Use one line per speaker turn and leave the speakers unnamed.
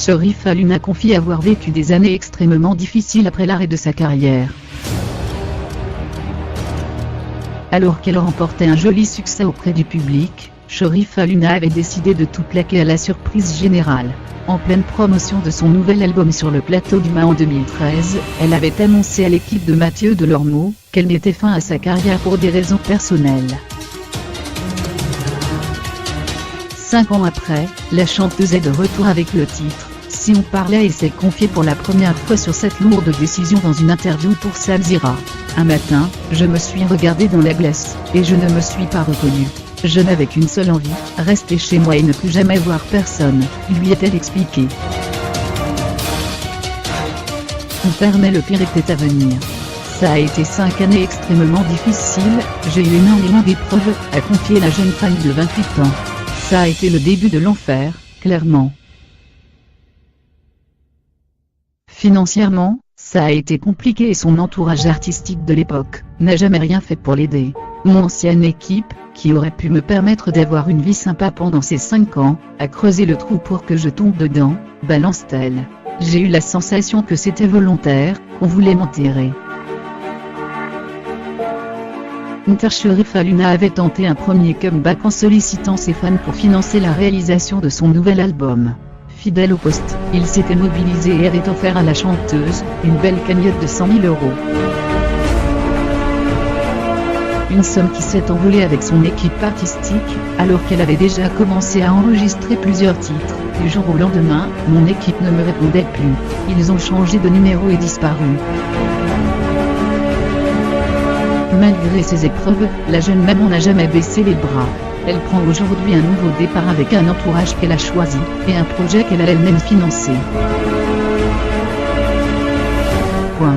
Sharifa Luna confie avoir vécu des années extrêmement difficiles après l'arrêt de sa carrière. Alors qu'elle remportait un joli succès auprès du public, Sharifa Luna avait décidé de tout plaquer à la surprise générale. En pleine promotion de son nouvel album sur le plateau du Mans en 2013, elle avait annoncé à l'équipe de Mathieu Delormeau qu'elle mettait fin à sa carrière pour des raisons personnelles. 5 ans après, la chanteuse est de retour avec le titre « Si on parlait » et s'est confiée pour la première fois sur cette lourde décision dans une interview pour Samzira. Un matin, je me suis regardée dans la glace, et je ne me suis pas reconnue. Je n'avais qu'une seule envie, rester chez moi et ne plus jamais voir personne, lui a-t-elle expliqué. On permet le pire était à venir. Ça a été 5 années extrêmement difficiles, j'ai eu énormément d'épreuves, a confié la jeune femme de 28 ans. Ça a été le début de l'enfer, clairement. Financièrement, ça a été compliqué et son entourage artistique de l'époque n'a jamais rien fait pour l'aider. Mon ancienne équipe, qui aurait pu me permettre d'avoir une vie sympa pendant ces 5 ans, a creusé le trou pour que je tombe dedans, balance-t-elle. J'ai eu la sensation que c'était volontaire, qu'on voulait m'enterrer. Sharifa Luna avait tenté un premier comeback en sollicitant ses fans pour financer la réalisation de son nouvel album. Fidèle au poste, il s'était mobilisé et avait offert à la chanteuse une belle cagnotte de 100 000 €. Une somme qui s'est envolée avec son équipe artistique, alors qu'elle avait déjà commencé à enregistrer plusieurs titres. Du jour au lendemain, mon équipe ne me répondait plus. Ils ont changé de numéro et disparu. Malgré ces épreuves, la jeune maman n'a jamais baissé les bras. Elle prend aujourd'hui un nouveau départ avec un entourage qu'elle a choisi, et un projet qu'elle a elle-même financé. Point.